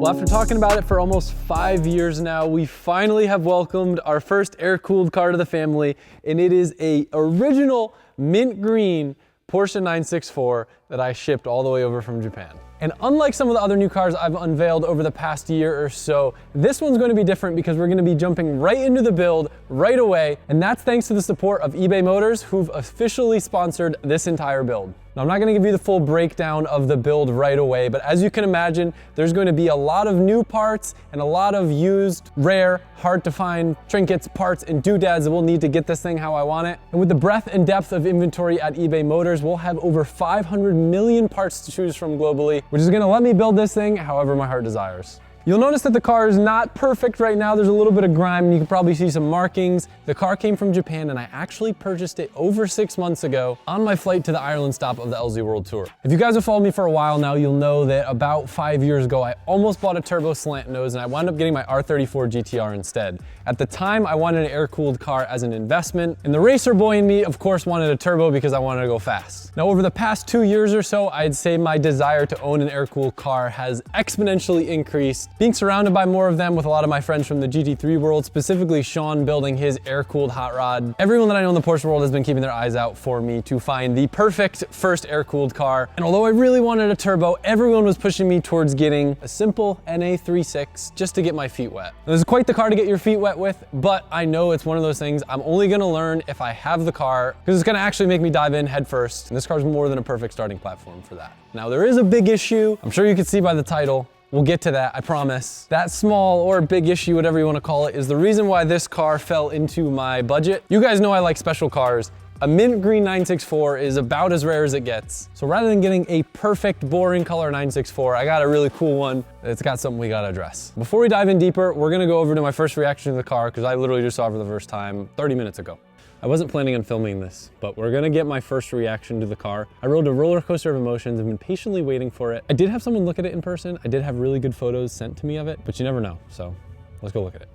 Well, after talking about it for almost 5 years now, we finally have welcomed our first air-cooled car to the family, and it is a original mint green Porsche 964 that I shipped all the way over from Japan. And unlike some of the other new cars I've unveiled over the past year or so, this one's going to be different because we're going to be jumping right into the build right away, and that's thanks to the support of eBay Motors, who've officially sponsored this entire build. Now, I'm not going to give you the full breakdown of the build right away, but as you can imagine, there's going to be a lot of new parts and a lot of used, rare, hard to find trinkets, parts, and doodads that we'll need to get this thing how I want it. And with the breadth and depth of inventory at eBay Motors, we'll have over 500 million parts to choose from globally, which is going to let me build this thing however my heart desires. You'll notice that the car is not perfect right now. There's a little bit of grime and you can probably see some markings. The car came from Japan and I actually purchased it over 6 months ago on my flight to the Ireland stop of the LZ World Tour. If you guys have followed me for a while now, you'll know that about 5 years ago, I almost bought a turbo slant nose and I wound up getting my R34 GTR instead. At the time, I wanted an air-cooled car as an investment, and the racer boy in me, of course, wanted a turbo because I wanted to go fast. Now, over the past 2 years or so, I'd say my desire to own an air-cooled car has exponentially increased. Being surrounded by more of them with a lot of my friends from the GT3 world, specifically Sean building his air-cooled hot rod. Everyone that I know in the Porsche world has been keeping their eyes out for me to find the perfect first air-cooled car. And although I really wanted a turbo, everyone was pushing me towards getting a simple NA36 just to get my feet wet. Now, this is quite the car to get your feet wet with, but I know it's one of those things I'm only gonna learn if I have the car, because it's gonna actually make me dive in head first. And this car's more than a perfect starting platform for that. Now, there is a big issue. I'm sure you can see by the title. We'll get to that, I promise. That small or big issue, whatever you want to call it, is the reason why this car fell into my budget. You guys know I like special cars. A mint green 964 is about as rare as it gets. So rather than getting a perfect, boring color 964, I got a really cool one. It's got something we gotta address. Before we dive in deeper, we're gonna go over to my first reaction to the car, because I literally just saw it for the first time 30 minutes ago. I wasn't planning on filming this, but we're gonna get my first reaction to the car. I rode a roller coaster of emotions and been patiently waiting for it. I did have someone look at it in person. I did have really good photos sent to me of it, but you never know, so let's go look at it.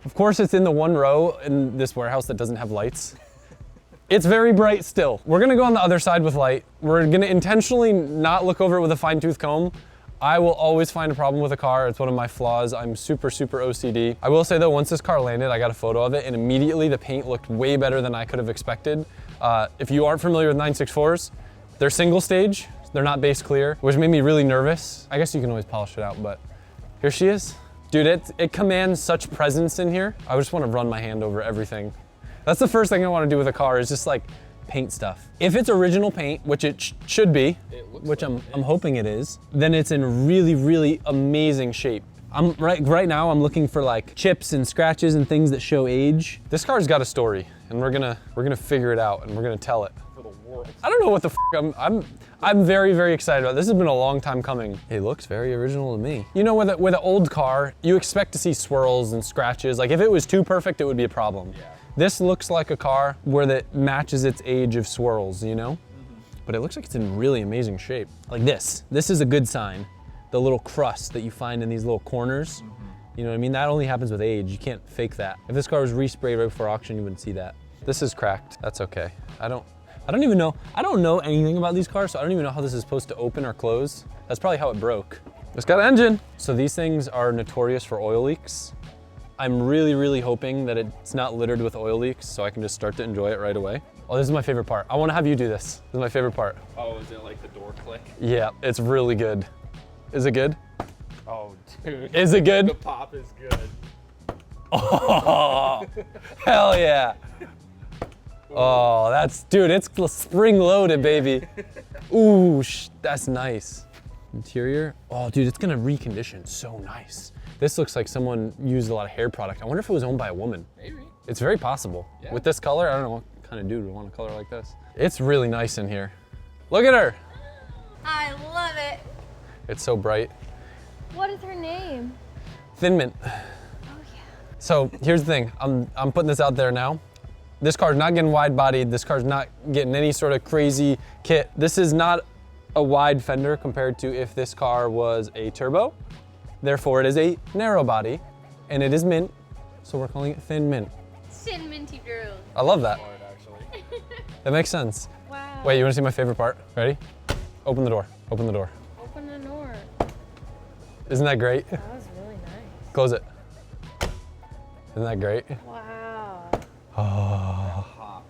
Of course, it's in the one row in this warehouse that doesn't have lights. It's very bright still. We're gonna go on the other side with light. We're gonna intentionally not look over it with a fine-tooth comb. I will always find a problem with a car. It's one of my flaws. I'm super OCD. I will say though, once this car landed, I got a photo of it and immediately the paint looked way better than I could have expected. If you aren't familiar with 964s, they're single stage. They're not base clear, which made me really nervous. I guess you can always polish it out, but here she is. Dude, it commands such presence in here. I just want to run my hand over everything. That's the first thing I want to do with a car is just like paint stuff. If it's original paint, which it should be, which I'm hoping it is, then it's in really amazing shape. Right now I'm looking for like chips and scratches and things that show age. This car's got a story, and we're gonna figure it out and we're gonna tell it. For the world. I don't know what the f I'm very excited about. This has been a long time coming. It looks very original to me. You know, with an old car, you expect to see swirls and scratches. Like if it was too perfect, it would be a problem. Yeah. This looks like a car where that matches its age of swirls, you know? But it looks like it's in really amazing shape. Like this is a good sign. The little crust that you find in these little corners. You know what I mean? That only happens with age. You can't fake that. If this car was resprayed right before auction, you wouldn't see that. This is cracked. That's okay. I don't even know. I don't know anything about these cars, so I don't even know how this is supposed to open or close. That's probably how it broke. It's got an engine. So these things are notorious for oil leaks. I'm really hoping that it's not littered with oil leaks so I can just start to enjoy it right away. Oh, this is my favorite part. I want to have you do this. This is my favorite part. Oh, is it like the door click? Yeah, it's really good. Is it good? Oh, dude. Is it good? The pop is good. Oh, hell yeah. Oh, dude, it's spring loaded, baby. Ooh, that's nice. Interior, oh dude, it's gonna recondition so nice. This looks like someone used a lot of hair product. I wonder if it was owned by a woman. Maybe. It's very possible. Yeah. With this color, I don't know what kind of dude would want a color like this. It's really nice in here. Look at her. I love it. It's so bright. What is her name? Thin Mint. Oh yeah. So here's the thing, I'm putting this out there now. This car's not getting wide bodied. This car's not getting any sort of crazy kit. This is not a wide fender compared to if this car was a turbo. Therefore, it is a narrow body, and it is mint, so we're calling it Thin Mint. Thin Minty Drew. I love that. Hard, actually. That makes sense. Wow. Wait, you wanna see my favorite part? Ready? Open the door, open the door. Open the door. Isn't that great? That was really nice. Close it. Isn't that great? Wow. Oh,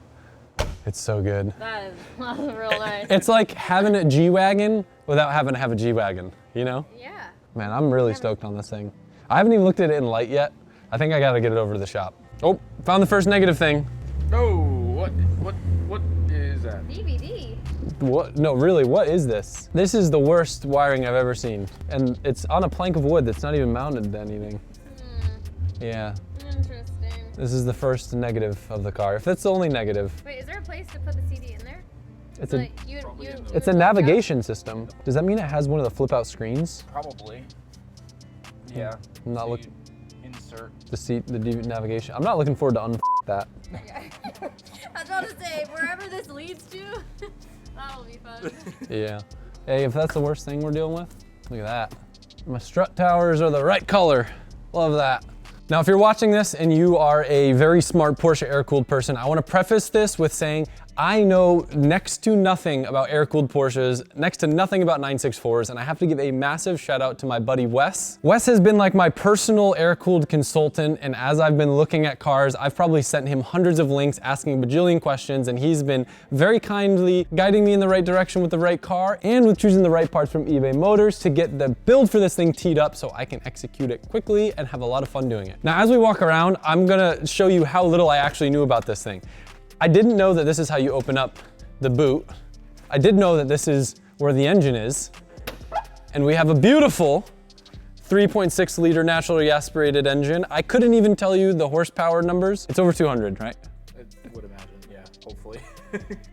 it's so good. That was real nice. It's like having a G-Wagon without having to have a G-Wagon, you know? Yeah. Man, I'm really stoked on this thing. I haven't even looked at it in light yet. I think I gotta get it over to the shop. Oh, found the first negative thing. No, what is that? DVD. What? No, really, what is this? This is the worst wiring I've ever seen. And it's on a plank of wood that's not even mounted to anything. Yeah, Interesting. this is the first negative of the car. If that's the only negative, Wait, is there a place to put the CD in there? it's a Like, you it's a navigation system. Does that mean it has one of the flip out screens? Probably. Yeah. I'm not So looking you insert. the seat, the navigation. I'm not looking forward to that. Yeah. I was about to say, wherever this leads to, that'll be fun. Yeah. Hey, if that's the worst thing we're dealing with, look at that. My strut towers are the right color. Love that. Now, if you're watching this and you are a very smart Porsche air-cooled person, I want to preface this with saying I know next to nothing about air-cooled Porsches, next to nothing about 964s, and I have to give a massive shout out to my buddy Wes. Wes has been like my personal air-cooled consultant, and as I've been looking at cars, I've probably sent him hundreds of links, asking a bajillion questions, and he's been very kindly guiding me in the right direction with the right car and with choosing the right parts from eBay Motors to get the build for this thing teed up so I can execute it quickly and have a lot of fun doing it. Now, as we walk around, I'm gonna show you how little I actually knew about this thing. I didn't know that this is how you open up the boot. I did know that this is where the engine is. And we have a beautiful 3.6 liter naturally aspirated engine. I couldn't even tell you the horsepower numbers. It's over 200, right? I would imagine, yeah, hopefully.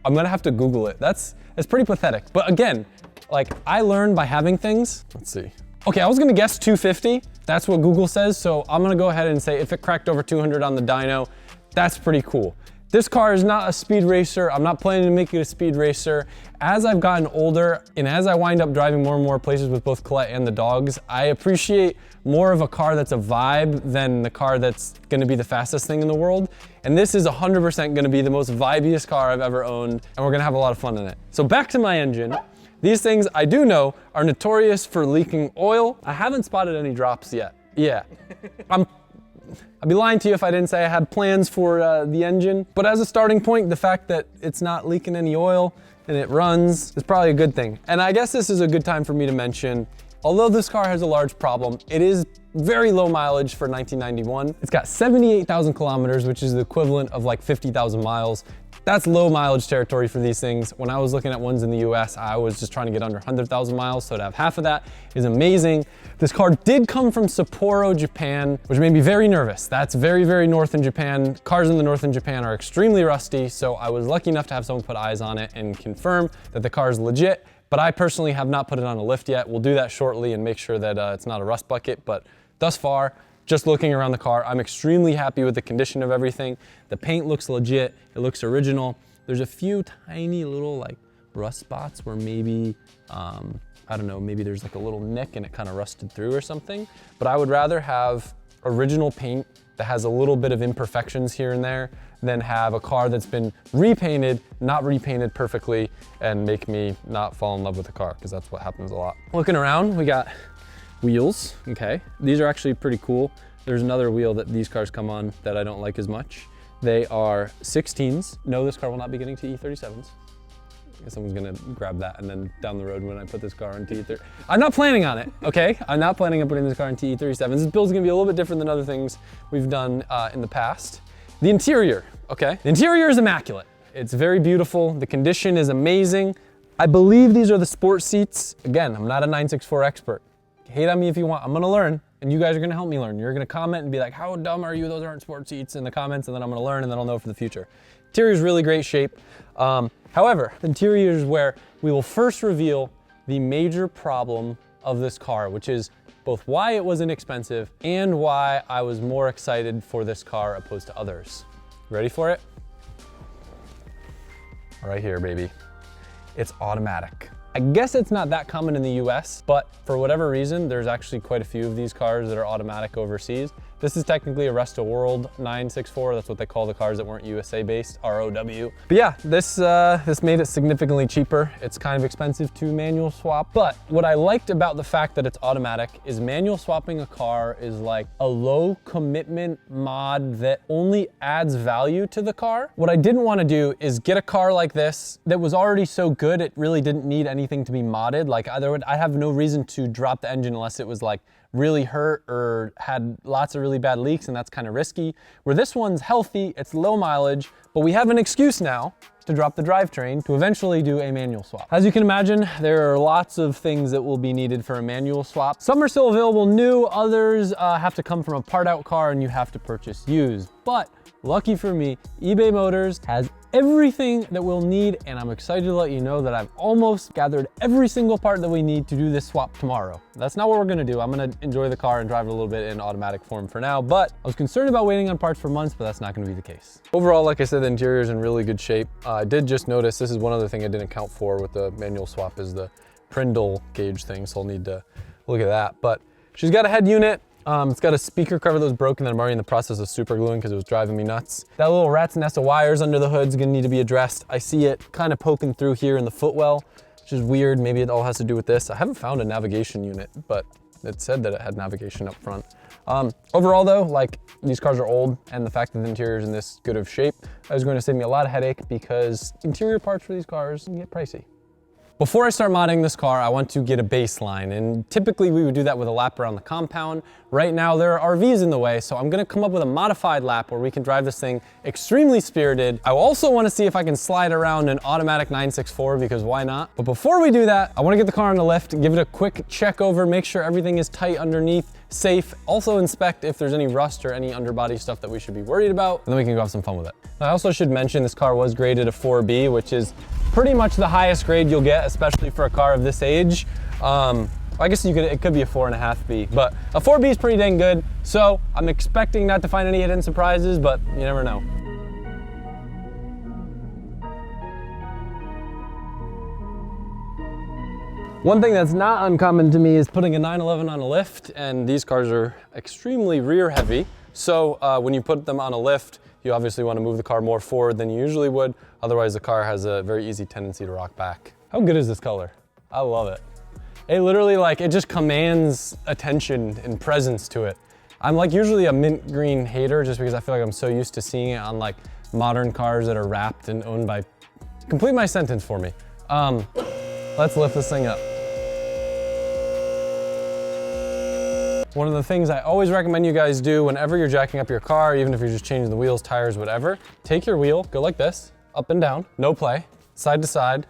I'm gonna have to Google it. It's pretty pathetic. But again, like I learned by having things. Let's see. Okay, I was gonna guess 250. That's what Google says. So I'm gonna go ahead and say if it cracked over 200 on the dyno, that's pretty cool. This car is not a speed racer. I'm not planning to make it a speed racer. As I've gotten older and as I wind up driving more and more places with both Colette and the dogs, I appreciate more of a car that's a vibe than the car that's gonna be the fastest thing in the world. And this is 100% gonna be the most vibiest car I've ever owned, and we're gonna have a lot of fun in it. So back to my engine. These things I do know are notorious for leaking oil. I haven't spotted any drops yet. Yeah, I'd be lying to you if I didn't say I had plans for the engine, but as a starting point, the fact that it's not leaking any oil and it runs is probably a good thing. And I guess this is a good time for me to mention, although this car has a large problem, it is very low mileage for 1991. It's got 78,000 kilometers, which is the equivalent of like 50,000 miles. That's low mileage territory for these things. When I was looking at ones in the US, I was just trying to get under 100,000 miles, so to have half of that is amazing. This car did come from Sapporo, Japan, which made me very nervous. That's very, very north in Japan. Cars in the north in Japan are extremely rusty, so I was lucky enough to have someone put eyes on it and confirm that the car is legit, but I personally have not put it on a lift yet. We'll do that shortly and make sure that it's not a rust bucket, but thus far, just looking around the car, I'm extremely happy with the condition of everything. The paint looks legit, it looks original. There's a few tiny little like rust spots where maybe, I don't know, maybe there's like a little nick and it kind of rusted through or something. But I would rather have original paint that has a little bit of imperfections here and there than have a car that's been repainted, not repainted perfectly, and make me not fall in love with the car, because that's what happens a lot. Looking around, we got wheels, okay. These are actually pretty cool. There's another wheel that these cars come on that I don't like as much. They are 16s. No, this car will not be getting to E37s. I guess someone's gonna grab that and then down the road when I put this car on TE30. I'm not planning on it, okay? I'm not planning on putting this car on TE37s. This build's gonna be a little bit different than other things we've done in the past. The interior, okay? The interior is immaculate. It's very beautiful. The condition is amazing. I believe these are the sport seats. Again, I'm not a 964 expert. Hate on me if you want, I'm gonna learn, and you guys are gonna help me learn. You're gonna comment and be like, how dumb are you? Those aren't sport seats in the comments, and then I'm gonna learn, and then I'll know for the future. Interior is really great shape. However, the interior is where we will first reveal the major problem of this car, which is both why it was inexpensive and why I was more excited for this car opposed to others. Ready for it? Right here, baby. It's automatic. I guess it's not that common in the US, but for whatever reason, there's actually quite a few of these cars that are automatic overseas. This is technically a Rest of World 964. That's what they call the cars that weren't USA based, ROW. But yeah, this made it significantly cheaper. It's kind of expensive to manual swap, but what I liked about the fact that it's automatic is manual swapping a car is like a low commitment mod that only adds value to the car. What I didn't want to do is get a car like this that was already so good it really didn't need anything to be modded. Like I have no reason to drop the engine unless it was like really hurt or had lots of really bad leaks, and that's kind of risky. Where this one's healthy, it's low mileage, but we have an excuse now to drop the drivetrain to eventually do a manual swap. As you can imagine, there are lots of things that will be needed for a manual swap. Some are still available new, others have to come from a part out car and you have to purchase used. But lucky for me, eBay Motors has everything that we'll need, and I'm excited to let you know that I've almost gathered every single part that we need to do this swap tomorrow. That's not what we're gonna do. I'm gonna enjoy the car and drive it a little bit in automatic form for now, but I was concerned about waiting on parts for months, but that's not gonna be the case. Overall, like I said, the interior is in really good shape. I did just notice, this is one other thing I didn't account for with the manual swap is the Prindle gauge thing, so I'll need to look at that. But she's got a head unit. It's got a speaker cover that was broken that I'm already in the process of super gluing because it was driving me nuts. That little rat's nest of wires under the hood is gonna need to be addressed. I see it kind of poking through here in the footwell, which is weird. Maybe it all has to do with this. I haven't found a navigation unit, but it said that it had navigation up front. Overall though, like these cars are old, and the fact that the interior is in this good of shape is going to save me a lot of headache because interior parts for these cars can get pricey. Before I start modding this car, I want to get a baseline, and typically we would do that with a lap around the compound. Right now there are RVs in the way, so I'm gonna come up with a modified lap where we can drive this thing extremely spirited. I also wanna see if I can slide around an automatic 964 because why not? But before we do that, I wanna get the car on the lift, give it a quick check over, make sure everything is tight underneath, safe. Also inspect if there's any rust or any underbody stuff that we should be worried about, and then we can go have some fun with it. I also should mention this car was graded a 4B, which is pretty much the highest grade you'll get, especially for a car of this age. I guess it could be a 4.5B, but a 4B is pretty dang good. So I'm expecting not to find any hidden surprises, but you never know. One thing that's not uncommon to me is putting a 911 on a lift, and these cars are extremely rear heavy. So when you put them on a lift, you obviously want to move the car more forward than you usually would. Otherwise, the car has a very easy tendency to rock back. How good is this color? I love it. It literally, like, it just commands attention and presence to it. I'm like usually a mint green hater just because I feel like I'm so used to seeing it on like modern cars that are wrapped and owned by, complete my sentence for me. Let's lift this thing up. One of the things I always recommend you guys do whenever you're jacking up your car, even if you're just changing the wheels, tires, whatever, take your wheel, go like this, up and down, no play, side to side,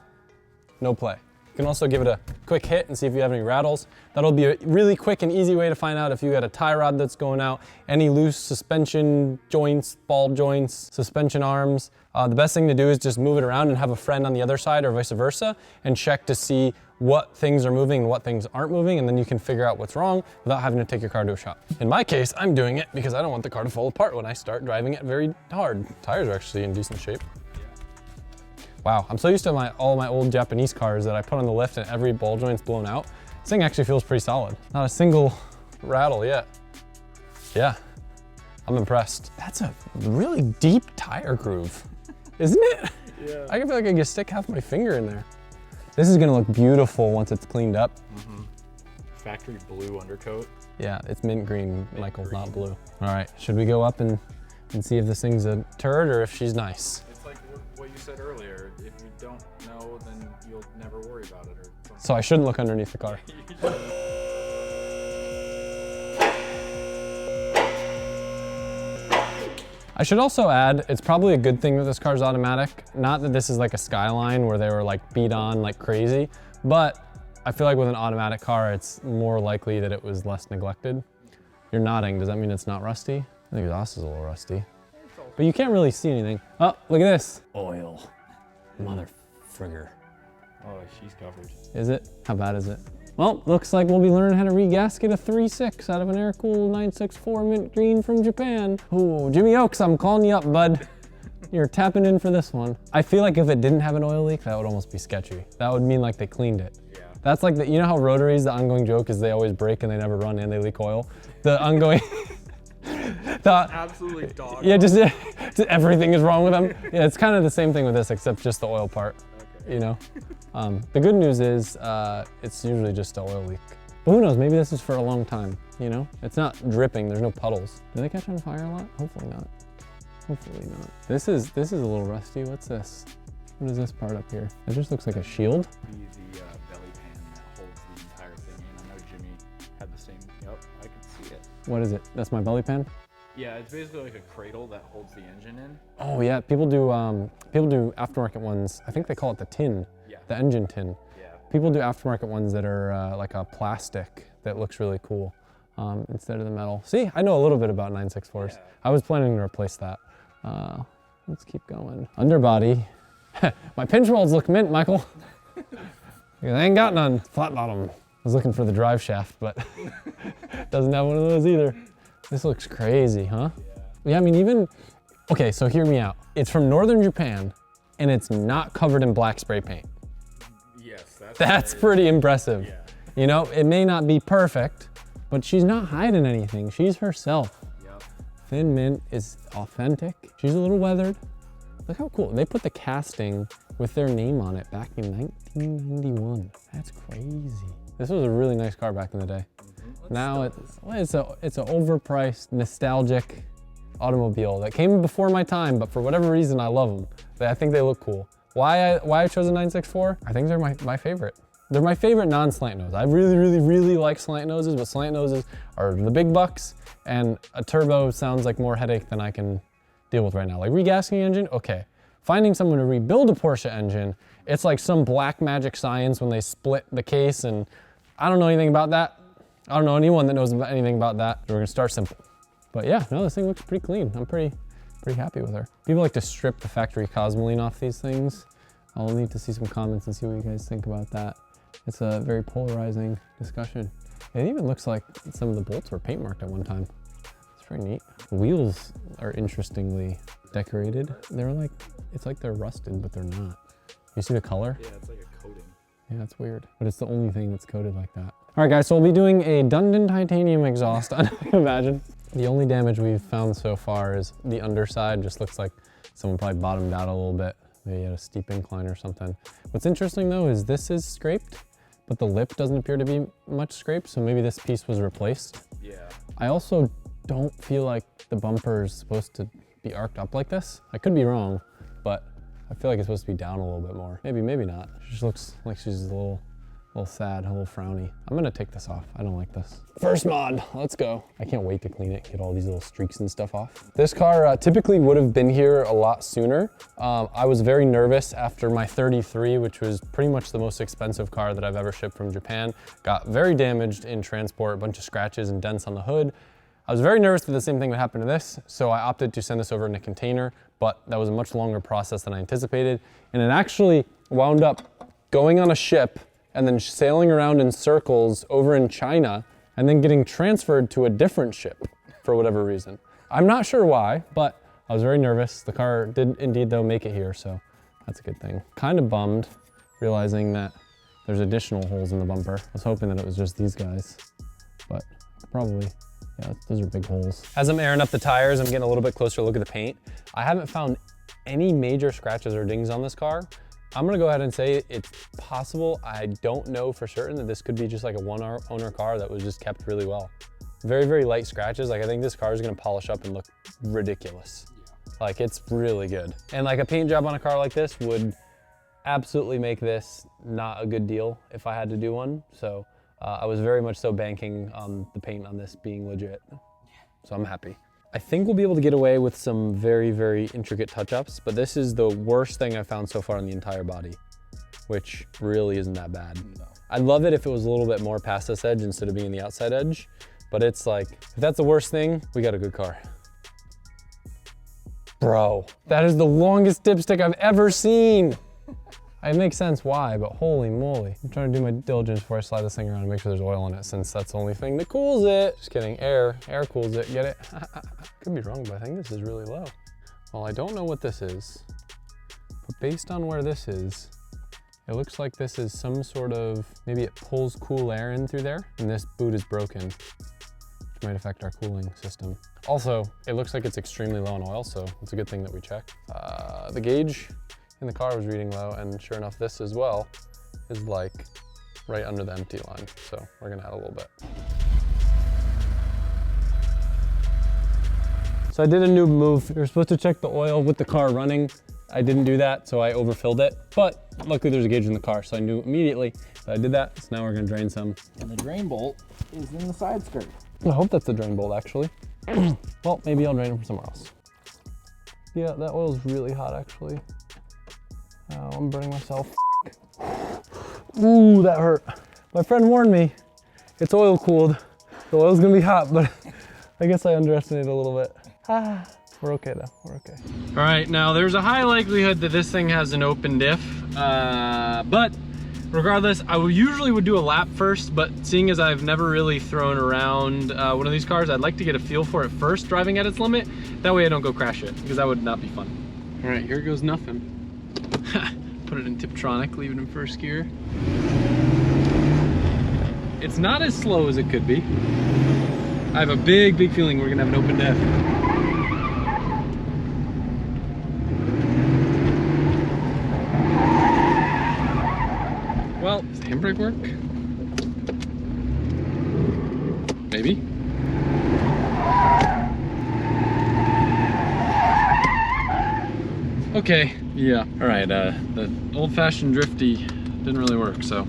no play. You can also give it a quick hit and see if you have any rattles. That'll be a really quick and easy way to find out if you got a tie rod that's going out, any loose suspension joints, ball joints, suspension arms. The best thing to do is just move it around and have a friend on the other side or vice versa and check to see what things are moving and what things aren't moving, and then you can figure out what's wrong without having to take your car to a shop. In my case, I'm doing it because I don't want the car to fall apart when I start driving it very hard. Tires are actually in decent shape. Wow, I'm so used to all my old Japanese cars that I put on the lift and every ball joint's blown out. This thing actually feels pretty solid. Not a single rattle yet. Yeah, I'm impressed. That's a really deep tire groove, isn't it? Yeah. I feel like I could stick half my finger in there. This is gonna look beautiful once it's cleaned up. Mm-hmm. Factory blue undercoat. Yeah, it's mint green, Michael, not blue. All right, should we go up and see if this thing's a turd or if she's nice? It's like what you said earlier. If you don't know, then you'll never worry about it. Or something. So I shouldn't look underneath the car. I should also add, it's probably a good thing that this car's automatic. Not that this is like a Skyline where they were like beat on like crazy, but I feel like with an automatic car, it's more likely that it was less neglected. You're nodding, does that mean it's not rusty? I think the exhaust is a little rusty. But you can't really see anything. Oh, look at this. Oil. Mother frigger. Oh, she's covered. Is it? How bad is it? Well, looks like we'll be learning how to regasket a 3.6 out of an air-cooled 964 mint green from Japan. Ooh, Jimmy Oaks, I'm calling you up, bud. You're tapping in for this one. I feel like if it didn't have an oil leak, that would almost be sketchy. That would mean like they cleaned it. Yeah. That's like you know how rotaries, the ongoing joke is they always break and they never run and they leak oil? The ongoing, Absolutely dog. Yeah, just everything is wrong with them. Yeah, it's kind of the same thing with this, except just the oil part. Okay. You know. The good news is it's usually just an oil leak. But who knows? Maybe this is for a long time. You know, it's not dripping. There's no puddles. Do they catch on fire a lot? Hopefully not. Hopefully not. This is a little rusty. What's this? What is this part up here? It just looks like a shield. Be the belly pan that holds the entire thing. And I know Jimmy had the same. Yep, I can see it. What is it? That's my belly pan? Yeah, it's basically like a cradle that holds the engine in. Oh yeah, people do aftermarket ones. I think they call it the tin, the engine tin. Yeah. People do aftermarket ones that are like a plastic that looks really cool instead of the metal. See, I know a little bit about 964s. Yeah. I was planning to replace that. Let's keep going. Underbody. My pinch welds look mint, Michael. They ain't got none. Flat bottom. I was looking for the drive shaft, but doesn't have one of those either. This looks crazy, huh? Yeah, I mean, even, okay, so hear me out. It's from northern Japan, and it's not covered in black spray paint. Yes, That's pretty impressive. Yeah. You know, it may not be perfect, but she's not hiding anything. She's herself. Yep. Thin mint is authentic. She's a little weathered. Look how cool. They put the casting with their name on it back in 1991. That's crazy. This was a really nice car back in the day. Now it's an overpriced, nostalgic automobile that came before my time, but for whatever reason, I love them. I think they look cool. Why I chose a 964? I think they're my favorite. They're my favorite non-slant nose. I really like slant noses, but slant noses are the big bucks, and a turbo sounds like more headache than I can deal with right now. Like regasking engine, okay. Finding someone to rebuild a Porsche engine, it's like some black magic science when they split the case, and I don't know anything about that. I don't know anyone that knows anything about that. We're gonna start simple. But yeah, no, this thing looks pretty clean. I'm pretty happy with her. People like to strip the factory Cosmoline off these things. I'll need to see some comments and see what you guys think about that. It's a very polarizing discussion. It even looks like some of the bolts were paint marked at one time. It's very neat. Wheels are interestingly decorated. It's like they're rusted, but they're not. You see the color? Yeah, it's like a coating. Yeah, that's weird. But it's the only thing that's coated like that. All right, guys, so we'll be doing a Dundon titanium exhaust. I can imagine. The only damage we've found so far is the underside. Just looks like someone probably bottomed out a little bit. Maybe at a steep incline or something. What's interesting though is this is scraped, but the lip doesn't appear to be much scraped. So maybe this piece was replaced. Yeah. I also don't feel like the bumper is supposed to be arced up like this. I could be wrong, but I feel like it's supposed to be down a little bit more. Maybe not. She just looks like she's a little sad, a little frowny. I'm gonna take this off. I don't like this. First mod, let's go. I can't wait to clean it, get all these little streaks and stuff off. This car typically would have been here a lot sooner. I was very nervous after my 33, which was pretty much the most expensive car that I've ever shipped from Japan. Got very damaged in transport, a bunch of scratches and dents on the hood. I was very nervous that the same thing would happen to this, so I opted to send this over in a container, but that was a much longer process than I anticipated. And it actually wound up going on a ship and then sailing around in circles over in China and then getting transferred to a different ship for whatever reason. I'm not sure why, but I was very nervous. The car did indeed though make it here, so that's a good thing. Kind of bummed realizing that there's additional holes in the bumper. I was hoping that it was just these guys, but probably, yeah, those are big holes. As I'm airing up the tires, I'm getting a little bit closer look at the paint. I haven't found any major scratches or dings on this car. I'm gonna go ahead and say it's possible. I don't know for certain that this could be just like a one-owner car that was just kept really well. Very light scratches. Like I think this car is gonna polish up and look ridiculous. Yeah. Like it's really good. And like a paint job on a car like this would absolutely make this not a good deal if I had to do one. So I was very much so banking on the paint on this being legit. So I'm happy. I think we'll be able to get away with some very intricate touch-ups, but this is the worst thing I've found so far on the entire body, which really isn't that bad. No. I'd love it if it was a little bit more past this edge instead of being the outside edge, but it's like, if that's the worst thing, we got a good car. Bro, that is the longest dipstick I've ever seen. It makes sense why, but holy moly. I'm trying to do my diligence before I slide this thing around and make sure there's oil in it, since that's the only thing that cools it. Just kidding, air cools it, get it? Could be wrong, but I think this is really low. Well, I don't know what this is, but based on where this is, it looks like this is some sort of, maybe it pulls cool air in through there, and this boot is broken. which might affect our cooling system. Also, it looks like it's extremely low on oil, so it's a good thing that we checked. The gauge in the car was reading low, and sure enough, this as well is like right under the empty line. So we're gonna add a little bit. So I did a new move. You're supposed to check the oil with the car running. I didn't do that, so I overfilled it. But luckily there's a gauge in the car, so I knew immediately that I did that. So now we're gonna drain some. And the drain bolt is in the side skirt. I hope that's the drain bolt, actually. Well, maybe I'll drain it from somewhere else. Yeah, that oil's really hot, actually. Oh, I'm burning myself. Ooh, that hurt. My friend warned me. It's oil cooled. The oil's gonna be hot, but I guess I underestimated a little bit. We're okay though, we're okay. All right, now there's a high likelihood that this thing has an open diff, but regardless, I usually would do a lap first, but seeing as I've never really thrown around one of these cars, I'd like to get a feel for it first, driving at its limit. That way I don't go crash it, because that would not be fun. All right, here goes nothing. Put it in Tiptronic, leave it in first gear. It's not as slow as it could be. I have a big feeling we're gonna have an open diff. Well, does the handbrake work? Maybe. Okay, yeah, all right, the old-fashioned drifty didn't really work, so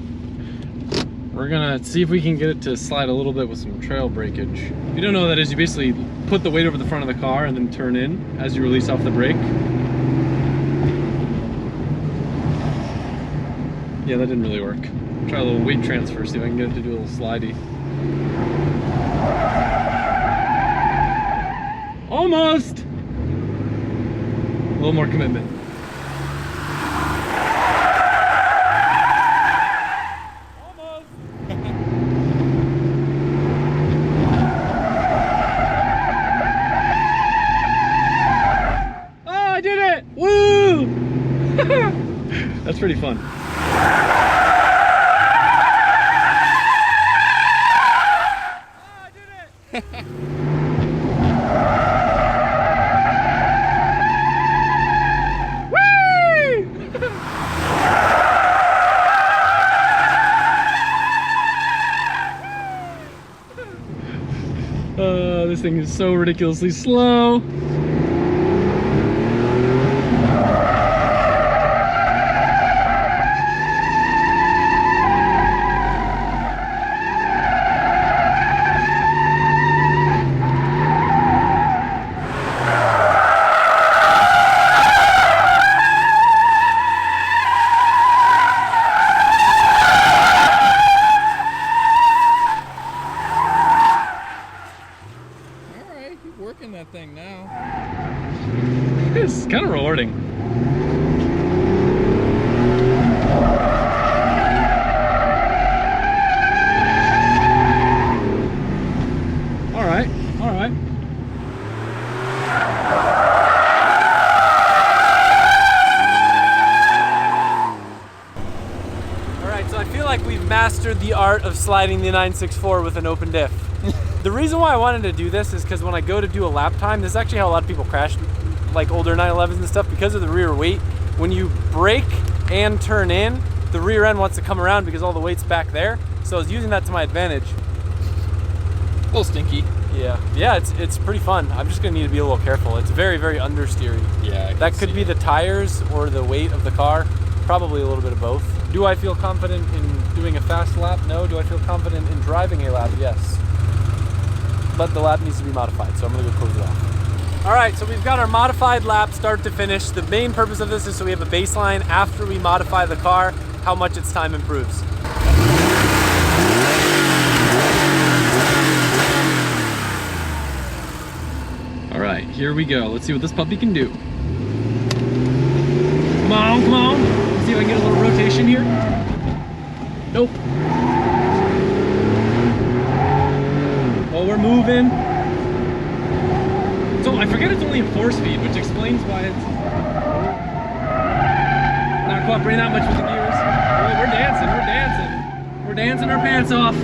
we're gonna see if we can get it to slide a little bit with some trail breakage. If you don't know what that is, you basically put the weight over the front of the car and then turn in as you release off the brake. Yeah, that didn't really work. Try a little weight transfer, see if I can get it to do a little slidey. Almost! A little more commitment. Almost! Oh, I did it! Woo! That's pretty fun. This thing is so ridiculously slow. Working that thing now. It's kind of rewarding. All right, all right. All right, so I feel like we've mastered the art of sliding the 964 with an open diff. The reason why I wanted to do this is because when I go to do a lap time, this is actually how a lot of people crash like older 911s and stuff, because of the rear weight. When you brake and turn in, the rear end wants to come around because all the weight's back there. So I was using that to my advantage. A little stinky. Yeah, it's pretty fun. I'm just gonna need to be a little careful. It's very understeery. Yeah, that could be the tires or the weight of the car. Probably a little bit of both. Do I feel confident in doing a fast lap? No. Do I feel confident in driving a lap? Yes. But the lap needs to be modified, so I'm gonna go close it off. All right, so we've got our modified lap start to finish. The main purpose of this is so we have a baseline after we modify the car, how much its time improves. All right, here we go. Let's see what this puppy can do. Come on, come on. Let's see if I can get a little rotation here. Nope. Well, we're moving. So I forget it's only in 4-speed, which explains why it's not cooperating that much with the gears. Oh, we're dancing, we're dancing. We're dancing our pants off.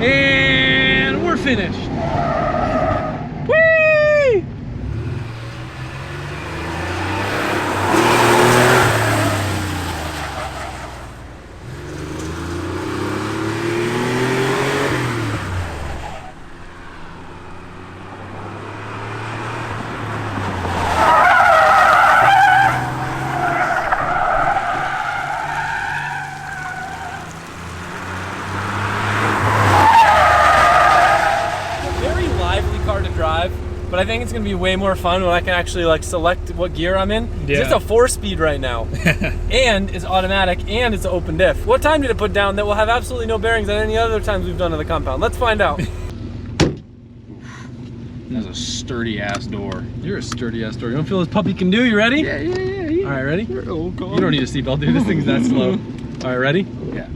And we're finished. but I think it's gonna be way more fun when I can actually like select what gear I'm in. Yeah. It's a 4-speed right now, and it's automatic, and it's an open diff. What time did it put down that will have absolutely no bearings on any other times we've done in the compound? Let's find out. That's a sturdy ass door. You're a sturdy ass door. You don't feel this puppy can do? You ready? Yeah. All right, ready? Oh, God. You don't need a seatbelt, dude. This thing's that slow. All right, ready? Yeah.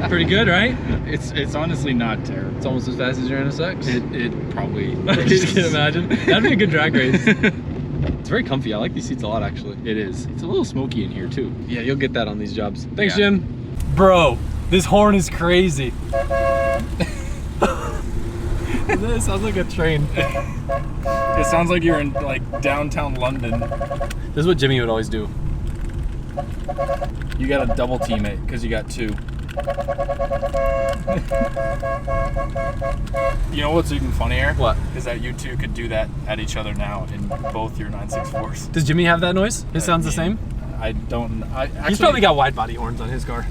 Pretty good, right? It's honestly not terrible. It's almost as fast as your NSX. It probably. I can imagine. That'd be a good drag race. It's very comfy. I like these seats a lot, actually. It is. It's a little smoky in here too. Yeah, you'll get that on these jobs. Thanks, Yeah. Jim. Bro, this horn is crazy. This sounds like a train. It sounds like you're in like downtown London. This is what Jimmy would always do. You got to double team it because you got 2. You know what's even funnier? What? Is that you two could do that at each other now in both your 964s. Does Jimmy have that noise? His sounds the same? I don't. He's probably got wide body horns on his car.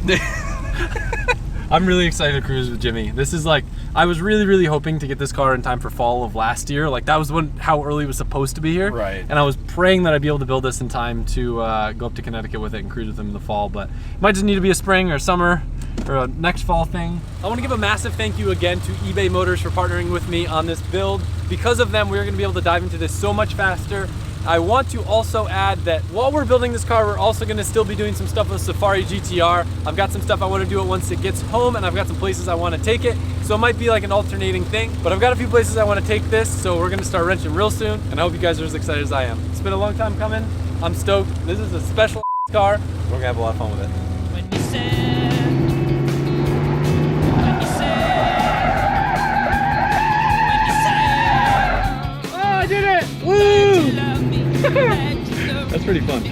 I'm really excited to cruise with Jimmy. This is like, I was really hoping to get this car in time for fall of last year. Like that was how early it was supposed to be here. Right. And I was praying that I'd be able to build this in time to go up to Connecticut with it and cruise with him in the fall. But it might just need to be a spring or summer or a next fall thing. I want to give a massive thank you again to eBay Motors for partnering with me on this build. Because of them, we're going to be able to dive into this so much faster. I want to also add that while we're building this car, we're also going to still be doing some stuff with Safari GTR. I've got some stuff I want to do it once it gets home, and I've got some places I want to take it. So it might be like an alternating thing, but I've got a few places I want to take this, so we're going to start wrenching real soon, and I hope you guys are as excited as I am. It's been a long time coming. I'm stoked. This is a special car. We're going to have a lot of fun with it. When you said, when you said, Oh, I did it! that you Woo! love me, that you love me. That's pretty fun.